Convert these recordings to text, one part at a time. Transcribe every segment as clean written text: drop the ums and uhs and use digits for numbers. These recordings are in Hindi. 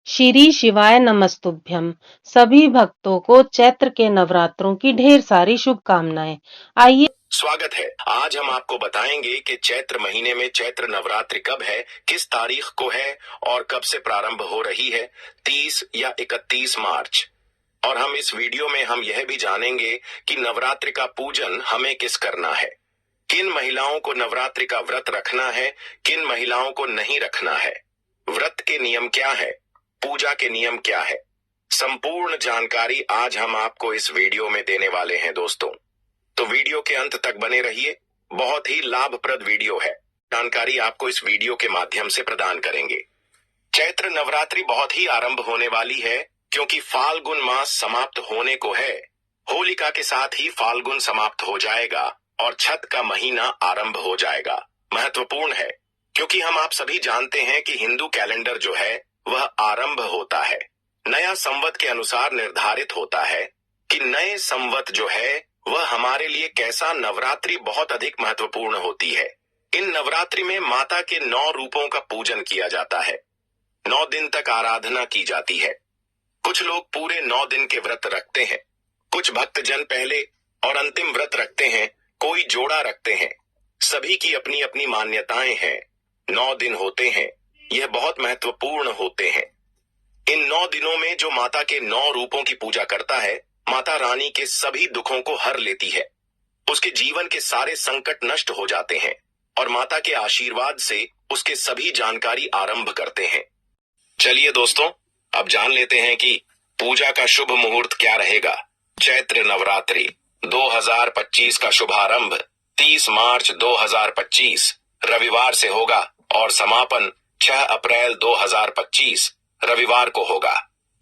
श्री शिवाय नमस्तुभ्यम। सभी भक्तों को चैत्र के नवरात्रों की ढेर सारी शुभकामनाएं। आइए स्वागत है। आज हम आपको बताएंगे कि चैत्र महीने में चैत्र नवरात्रि कब है, किस तारीख को है और कब से प्रारंभ हो रही है, 30 या 31 मार्च। और हम इस वीडियो में हम यह भी जानेंगे कि नवरात्रि का पूजन हमें किस करना है, किन महिलाओं को नवरात्रि का व्रत रखना है, किन महिलाओं को नहीं रखना है, व्रत के नियम क्या है, पूजा के नियम क्या है। संपूर्ण जानकारी आज हम आपको इस वीडियो में देने वाले हैं दोस्तों, तो वीडियो के अंत तक बने रहिए। बहुत ही लाभप्रद वीडियो है, जानकारी आपको इस वीडियो के माध्यम से प्रदान करेंगे। चैत्र नवरात्रि बहुत ही आरंभ होने वाली है, क्योंकि फाल्गुन मास समाप्त होने को है। होलिका के साथ ही फाल्गुन समाप्त हो जाएगा और छठ का महीना आरंभ हो जाएगा। महत्वपूर्ण है, क्योंकि हम आप सभी जानते हैं कि हिंदू कैलेंडर जो है वह आरंभ होता है, नया संवत के अनुसार निर्धारित होता है कि नए संवत जो है वह हमारे लिए कैसा। नवरात्रि बहुत अधिक महत्वपूर्ण होती है। इन नवरात्रि में माता के 9 रूपों का पूजन किया जाता है, 9 दिन तक आराधना की जाती है। कुछ लोग पूरे 9 दिन के व्रत रखते हैं, कुछ भक्तजन पहले और अंतिम व्रत रखते हैं, कोई जोड़ा रखते हैं। सभी की अपनी अपनी मान्यताएं हैं। 9 दिन होते हैं, यह बहुत महत्वपूर्ण होते हैं। इन 9 दिनों में जो माता के 9 रूपों की पूजा करता है, माता रानी के सभी दुखों को हर लेती है। उसके जीवन के सारे संकट नष्ट हो जाते हैं और माता के आशीर्वाद से उसके सभी जानकारी आरंभ करते हैं। चलिए दोस्तों, अब जान लेते हैं कि पूजा का शुभ मुहूर्त क्या रहेगा। चैत्र नवरात्रि 2025 का शुभारंभ 30 मार्च 2025 रविवार से होगा और समापन 6 अप्रैल 2025 रविवार को होगा।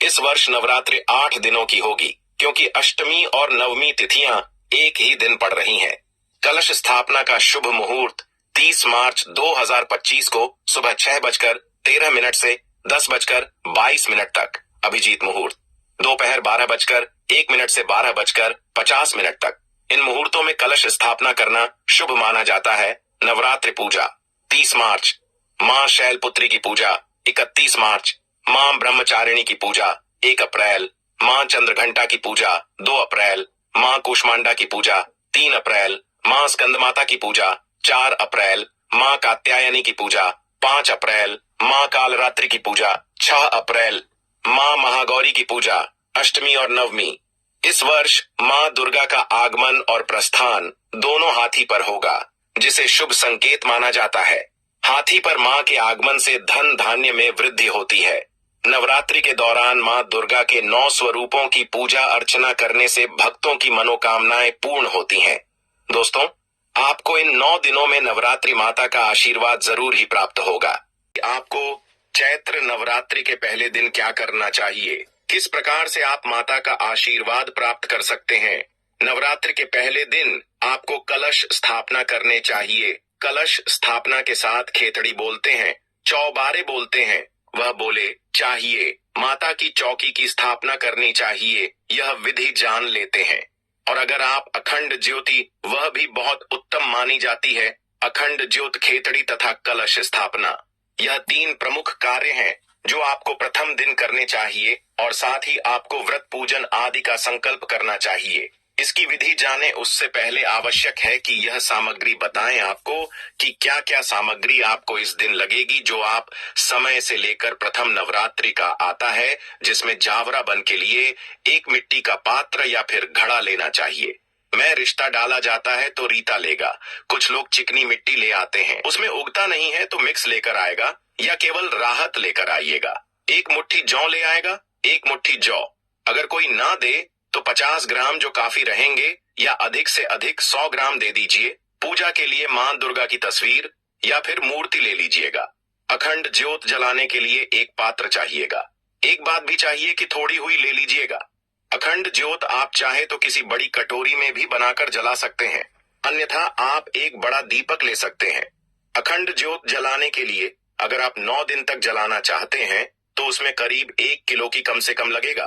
इस वर्ष नवरात्रि 8 दिनों की होगी, क्योंकि अष्टमी और नवमी तिथियां एक ही दिन पड़ रही हैं। कलश स्थापना का शुभ मुहूर्त 30 मार्च 2025 को सुबह 6:13 से 10:22 तक अभिजीत मुहूर्त, दोपहर 12:01 से 12:50 तक। इन मुहूर्तों में कलश स्थापना करना शुभ माना जाता है। नवरात्रि पूजा 30 मार्च, मां शैलपुत्री की पूजा 31 मार्च, मां ब्रह्मचारिणी की पूजा 1 अप्रैल, मां चंद्रघंटा की पूजा 2 अप्रैल, मां कुष्मांडा की पूजा 3 अप्रैल, मां स्कंदमाता की पूजा 4 अप्रैल, मां कात्यायनी की पूजा 5 अप्रैल, मां कालरात्रि की पूजा 6 अप्रैल, मां महागौरी की पूजा अष्टमी और नवमी। इस वर्ष मां दुर्गा का आगमन और प्रस्थान दोनों हाथी पर होगा, जिसे शुभ संकेत माना जाता है। हाथी पर मां के आगमन से धन धान्य में वृद्धि होती है। नवरात्रि के दौरान मां दुर्गा के 9 स्वरूपों की पूजा अर्चना करने से भक्तों की मनोकामनाएं पूर्ण होती हैं। दोस्तों, आपको इन 9 दिनों में नवरात्रि माता का आशीर्वाद जरूर ही प्राप्त होगा। आपको चैत्र नवरात्रि के पहले दिन क्या करना चाहिए, किस प्रकार से आप माता का आशीर्वाद प्राप्त कर सकते हैं। नवरात्रि के पहले दिन आपको कलश स्थापना करने चाहिए। कलश स्थापना के साथ खेतड़ी बोलते हैं, चौबारे बोलते हैं, वह बोले चाहिए। माता की चौकी की स्थापना करनी चाहिए, यह विधि जान लेते हैं। और अगर आप अखंड ज्योति, वह भी बहुत उत्तम मानी जाती है। अखंड ज्योत, खेतड़ी तथा कलश स्थापना, यह 3 प्रमुख कार्य हैं जो आपको प्रथम दिन करने चाहिए और साथ ही आपको व्रत पूजन आदि का संकल्प करना चाहिए। इसकी विधि जाने उससे पहले आवश्यक है कि यह सामग्री बताएं आपको कि क्या क्या सामग्री आपको इस दिन लगेगी, जो आप समय से लेकर प्रथम नवरात्रि का आता है, जिसमें जावरा बन के लिए एक मिट्टी का पात्र या फिर घड़ा लेना चाहिए। मैं रिश्ता डाला जाता है तो रीता लेगा। कुछ लोग चिकनी मिट्टी ले आते हैं, उसमें उगता नहीं है तो मिक्स लेकर आएगा या केवल राहत लेकर आइएगा। 1 मुट्ठी जौ ले आएगा, 1 मुट्ठी जौ। अगर कोई ना दे तो 50 ग्राम जो काफी रहेंगे, या अधिक से अधिक 100 ग्राम दे दीजिए। पूजा के लिए मां दुर्गा की तस्वीर या फिर मूर्ति ले लीजिएगा। अखंड ज्योत जलाने के लिए एक पात्र चाहिएगा। एक बात भी चाहिए कि थोड़ी हुई ले लीजिएगा। अखंड ज्योत आप चाहे तो किसी बड़ी कटोरी में भी बनाकर जला सकते हैं, अन्यथा आप एक बड़ा दीपक ले सकते हैं। अखंड ज्योत जलाने के लिए अगर आप 9 दिन तक जलाना चाहते हैं तो उसमें करीब 1 किलो की कम से कम लगेगा,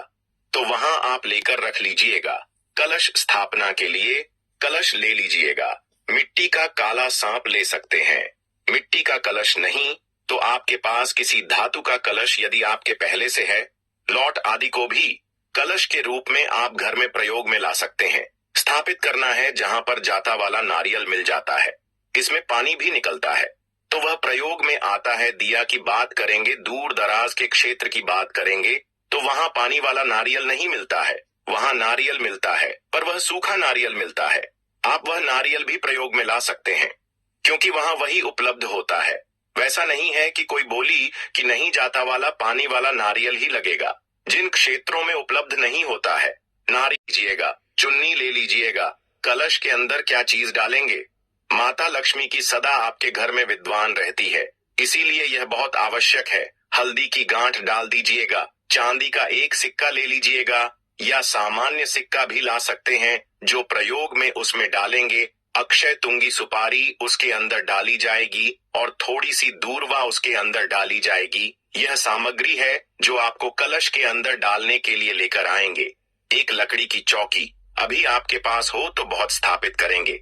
तो वहां आप लेकर रख लीजिएगा। कलश स्थापना के लिए कलश ले लीजिएगा। मिट्टी का काला सांप ले सकते हैं। मिट्टी का कलश नहीं तो आपके पास किसी धातु का कलश यदि आपके पहले से है, लौट आदि को भी कलश के रूप में आप घर में प्रयोग में ला सकते हैं। स्थापित करना है जहां पर जाता वाला नारियल मिल जाता है, इसमें पानी भी निकलता है, तो वह प्रयोग में आता है। दिया की बात करेंगे, दूर दराज के क्षेत्र की बात करेंगे, तो वहां पानी वाला नारियल नहीं मिलता है, वहां नारियल मिलता है, पर वह सूखा नारियल मिलता है। आप वह नारियल भी प्रयोग में ला सकते हैं, क्योंकि वहां वही उपलब्ध होता है। वैसा नहीं है कि कोई बोली कि नहीं जाता वाला पानी वाला नारियल ही लगेगा। जिन क्षेत्रों में उपलब्ध नहीं होता है, नारियल लीजिएगा, चुन्नी ले लीजिएगा। कलश के अंदर क्या चीज डालेंगे? माता लक्ष्मी की सदा आपके घर में विद्वान रहती है, इसीलिए यह बहुत आवश्यक है। हल्दी की गांठ डाल दीजिएगा, चांदी का एक सिक्का ले लीजिएगा, या सामान्य सिक्का भी ला सकते हैं। जो प्रयोग में उसमें डालेंगे, अक्षय तुंगी सुपारी उसके अंदर डाली जाएगी और थोड़ी सी दूर्वा उसके अंदर डाली जाएगी। यह सामग्री है जो आपको कलश के अंदर डालने के लिए लेकर आएंगे। एक लकड़ी की चौकी अभी आपके पास हो तो बहुत स्थापित करेंगे।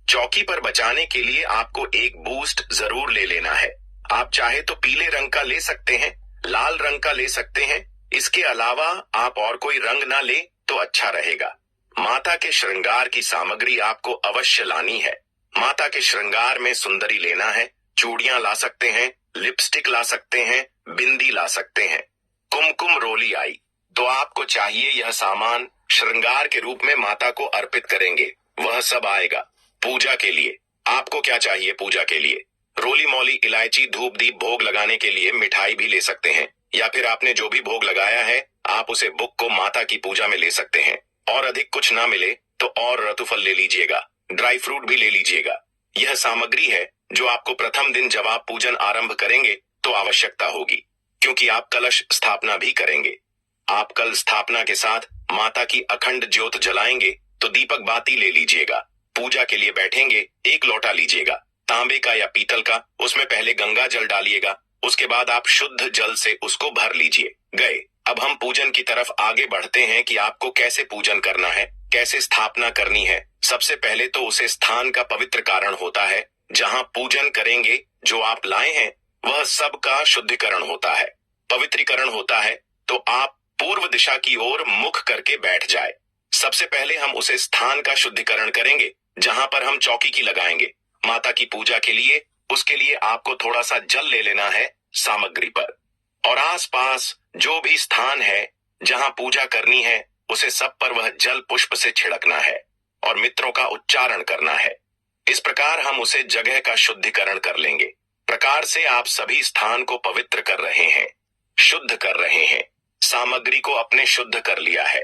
चौकी पर बचाने के लिए आपको एक बूस्ट जरूर ले लेना है। आप चाहे तो पीले रंग का ले सकते हैं, लाल रंग का ले सकते हैं। इसके अलावा आप और कोई रंग ना ले तो अच्छा रहेगा। माता के श्रृंगार की सामग्री आपको अवश्य लानी है। माता के श्रृंगार में सुंदरी लेना है, चूड़ियां ला सकते हैं, लिपस्टिक ला सकते हैं, बिंदी ला सकते हैं, कुमकुम रोली आई, तो आपको चाहिए यह सामान श्रृंगार के रूप में माता को अर्पित करेंगे। वह सब आएगा पूजा के लिए। आपको क्या चाहिए पूजा के लिए? रोली मौली, इलायची, धूप दीप भोग लगाने के लिए मिठाई भी ले सकते हैं, या फिर आपने जो भी भोग लगाया है आप उसे बुक को माता की पूजा में ले सकते हैं। और अधिक कुछ ना मिले तो और रतुफल ले लीजिएगा, ड्राई फ्रूट भी ले लीजिएगा। यह सामग्री है जो आपको प्रथम दिन जब आप पूजन आरंभ करेंगे तो आवश्यकता होगी, क्योंकि आप कलश स्थापना भी करेंगे। आप कल स्थापना के साथ माता की अखंड ज्योत जलाएंगे तो दीपक बाती ले लीजिएगा। पूजा के लिए बैठेंगे, एक लोटा लीजिएगा, तांबे का या पीतल का, उसमें पहले गंगा जल डालिएगा, उसके बाद आप शुद्ध जल से उसको भर लीजिए। गए। अब हम पूजन की तरफ आगे बढ़ते हैं कि आपको कैसे पूजन करना है, कैसे स्थापना करनी है। सबसे पहले तो उसे स्थान का पवित्र कारण होता है जहां पूजन करेंगे। जो आप लाए हैं वह सब का शुद्धिकरण होता है, पवित्रीकरण होता है। तो आप पूर्व दिशा की ओर मुख करके बैठ जाए। सबसे पहले हम उसे स्थान का शुद्धिकरण करेंगे जहां पर हम चौकी की लगाएंगे माता की पूजा के लिए। उसके लिए आपको थोड़ा सा जल ले लेना है सामग्री पर, और आसपास जो भी स्थान है जहां पूजा करनी है उसे सब पर वह जल पुष्प से छिड़कना है और मित्रों का उच्चारण करना है। इस प्रकार हम उसे जगह का शुद्धिकरण कर लेंगे। प्रकार से आप सभी स्थान को पवित्र कर रहे हैं, शुद्ध कर रहे हैं, सामग्री को अपने शुद्ध कर लिया है।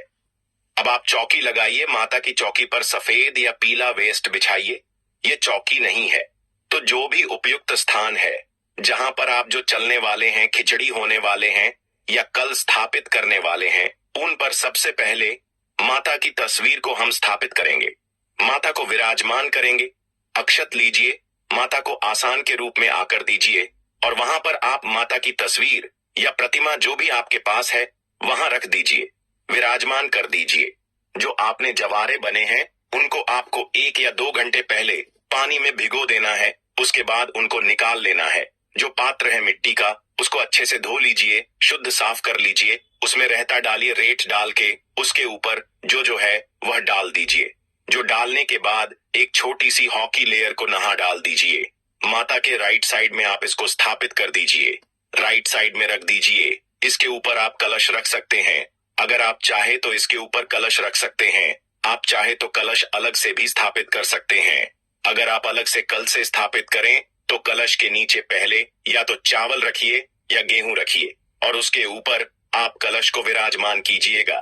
अब आप चौकी लगाइए। माता की चौकी पर सफेद या पीला वेस्ट बिछाइए। ये चौकी नहीं है तो जो भी उपयुक्त स्थान है जहां पर आप जो चलने वाले हैं, खिचड़ी होने वाले हैं या कल स्थापित करने वाले हैं, उन पर सबसे पहले माता की तस्वीर को हम स्थापित करेंगे, माता को विराजमान करेंगे। अक्षत लीजिए, माता को आसन के रूप में आकर दीजिए और वहां पर आप माता की तस्वीर या प्रतिमा जो भी आपके पास है वहां रख दीजिए, विराजमान कर दीजिए। जो आपने जवारे बने हैं उनको आपको 1 या 2 घंटे पहले पानी में भिगो देना है। उसके बाद उनको निकाल लेना है। जो पात्र है मिट्टी का उसको अच्छे से धो लीजिए, शुद्ध साफ कर लीजिए, उसमें रहता डालिए, रेत डाल के उसके ऊपर जो है वह डाल दीजिए। जो डालने के बाद एक छोटी सी हॉकी लेयर को नहा डाल दीजिए। माता के राइट साइड में आप इसको स्थापित कर दीजिए, राइट साइड में रख दीजिए। इसके ऊपर आप कलश रख सकते हैं। अगर आप चाहे तो इसके ऊपर कलश रख सकते हैं, आप चाहे तो कलश अलग से भी स्थापित कर सकते हैं। अगर आप अलग से कल से स्थापित करें तो कलश के नीचे पहले या तो चावल रखिए या गेहूं रखिए और उसके ऊपर आप कलश को विराजमान कीजिएगा।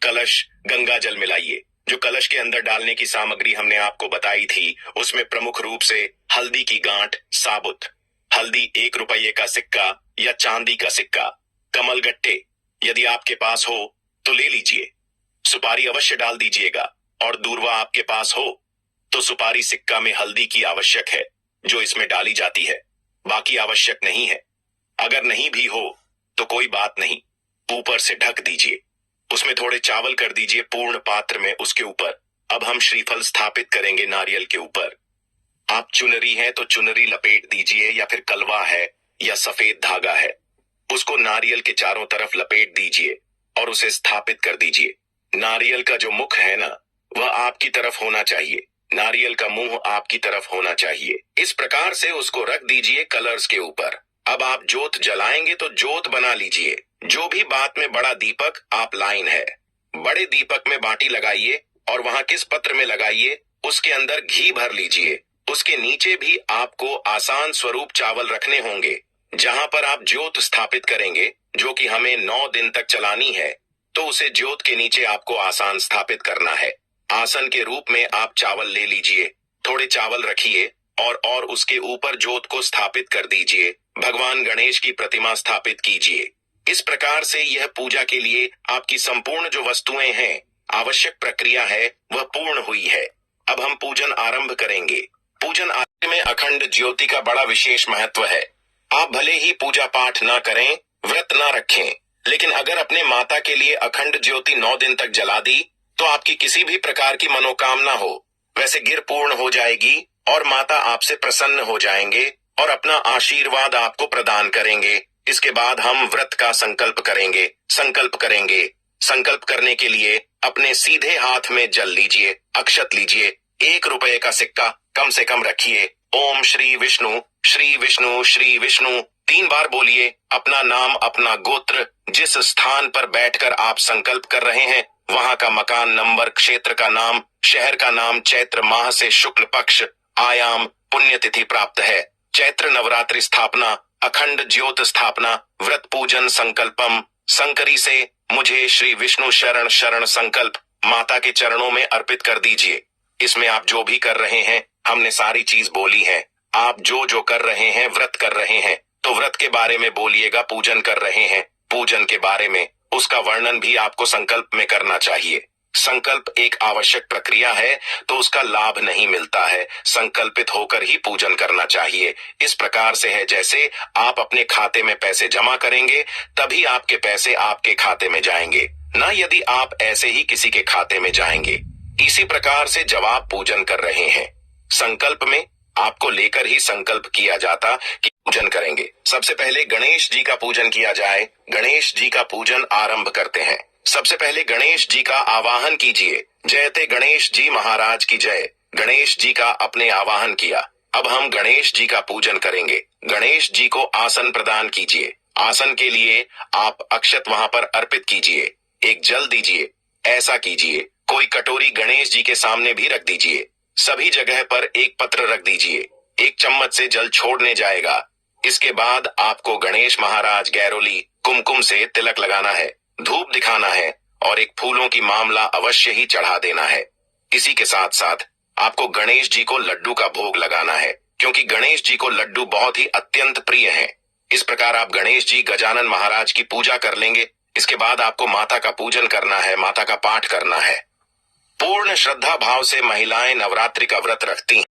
कलश गंगा जल मिलाइए। जो कलश के अंदर डालने की सामग्री हमने आपको बताई थी उसमें प्रमुख रूप से हल्दी की गांठ, साबुत हल्दी, 1 रुपये का सिक्का या चांदी का सिक्का, कमल गट्टे यदि आपके पास हो तो ले लीजिए। सुपारी अवश्य डाल दीजिएगा और दूर्वा आपके पास हो तो सुपारी सिक्का में हल्दी की आवश्यक है जो इसमें डाली जाती है, बाकी आवश्यक नहीं है। अगर नहीं भी हो तो कोई बात नहीं, ऊपर से ढक दीजिए। उसमें थोड़े चावल कर दीजिए पूर्ण पात्र में, उसके ऊपर अब हम श्रीफल स्थापित करेंगे नारियल के ऊपर। आप चुनरी है तो चुनरी लपेट दीजिए, या फिर कलवा है या सफेद धागा है, उसको नारियल के चारों तरफ लपेट दीजिए और उसे स्थापित कर दीजिए। नारियल का जो मुख है ना, वह आपकी तरफ होना चाहिए। नारियल का मुंह आपकी तरफ होना चाहिए। इस प्रकार से उसको रख दीजिए कलर्स के ऊपर। अब आप जोत जलाएंगे तो जोत बना लीजिए। जो भी बात में बड़ा दीपक आप लाइन है, बड़े दीपक में बाटी लगाइए और वहां किस पत्र में लगाइए, उसके अंदर घी भर लीजिए। उसके नीचे भी आपको आसान स्वरूप चावल रखने होंगे। जहां पर आप ज्योत स्थापित करेंगे, जो कि हमें 9 दिन तक चलानी है, तो उसे ज्योत के नीचे आपको आसान स्थापित करना है। आसन के रूप में आप चावल ले लीजिए, थोड़े चावल रखिए और उसके ऊपर ज्योत को स्थापित कर दीजिए। भगवान गणेश की प्रतिमा स्थापित कीजिए। इस प्रकार से यह पूजा के लिए आपकी संपूर्ण जो वस्तुएं हैं, आवश्यक प्रक्रिया है, वह पूर्ण हुई है। अब हम पूजन आरंभ करेंगे। पूजन आरंभ में अखंड ज्योति का बड़ा विशेष महत्व है। आप भले ही पूजा पाठ ना करें, व्रत ना रखें, लेकिन अगर अपने माता के लिए अखंड ज्योति 9 दिन तक जला दी, तो आपकी किसी भी प्रकार की मनोकामना हो, वैसे गिर पूर्ण हो जाएगी और माता आपसे प्रसन्न हो जाएंगे और अपना आशीर्वाद आपको प्रदान करेंगे। इसके बाद हम व्रत का संकल्प करेंगे। संकल्प करने के लिए अपने सीधे हाथ में जल लीजिए, अक्षत लीजिए, 1 रुपए का सिक्का कम से कम रखिए। ओम श्री विष्णु श्री विष्णु श्री विष्णु 3 बार बोलिए। अपना नाम, अपना गोत्र, जिस स्थान पर बैठकर आप संकल्प कर रहे हैं, वहां का मकान नंबर, क्षेत्र का नाम, शहर का नाम, चैत्र माह से शुक्ल पक्ष, आयाम, पुण्यतिथि प्राप्त है, चैत्र नवरात्रि स्थापना, अखंड ज्योत स्थापना, व्रत पूजन संकल्पम, संकरी से मुझे श्री विष्णु शरण शरण संकल्प माता के चरणों में अर्पित कर दीजिए। इसमें आप जो भी कर रहे हैं, हमने सारी चीज बोली है। आप जो कर रहे हैं, व्रत कर रहे हैं, तो व्रत के बारे में बोलिएगा। पूजन कर रहे हैं, पूजन के बारे में, उसका वर्णन भी आपको संकल्प में करना चाहिए। संकल्प एक आवश्यक प्रक्रिया है, तो उसका लाभ नहीं मिलता है। संकल्पित होकर ही पूजन करना चाहिए। इस प्रकार से है जैसे आप अपने खाते में पैसे जमा करेंगे, तभी आपके पैसे आपके खाते में जाएंगे, ना यदि आप ऐसे ही किसी के खाते में जाएंगे। इसी प्रकार से जब आप पूजन कर रहे हैं, संकल्प में आपको लेकर ही संकल्प किया जाता कि पूजन करेंगे। सबसे पहले गणेश जी का पूजन किया जाए। गणेश जी का पूजन आरंभ करते हैं। सबसे पहले गणेश जी का आवाहन कीजिए। जयते गणेश जी महाराज की जय। गणेश जी का अपने आवाहन किया। अब हम गणेश जी का पूजन करेंगे। गणेश जी को आसन प्रदान कीजिए। आसन के लिए आप अक्षत वहां पर अर्पित कीजिए। एक जल दीजिए। ऐसा कीजिए, कोई कटोरी गणेश जी के सामने भी रख दीजिए। सभी जगह पर एक पत्र रख दीजिए। 1 चम्मच से जल छोड़ने जाएगा। इसके बाद आपको गणेश महाराज गैरोली कुमकुम से तिलक लगाना है, धूप दिखाना है और एक फूलों की मामला अवश्य ही चढ़ा देना है। इसी के साथ साथ आपको गणेश जी को लड्डू का भोग लगाना है, क्योंकि गणेश जी को लड्डू बहुत ही अत्यंत प्रिय हैं। इस प्रकार आप गणेश जी गजानन महाराज की पूजा कर लेंगे। इसके बाद आपको माता का पूजन करना है, माता का पाठ करना है। पूर्ण श्रद्धा भाव से महिलाएं नवरात्रि का व्रत रखती हैं।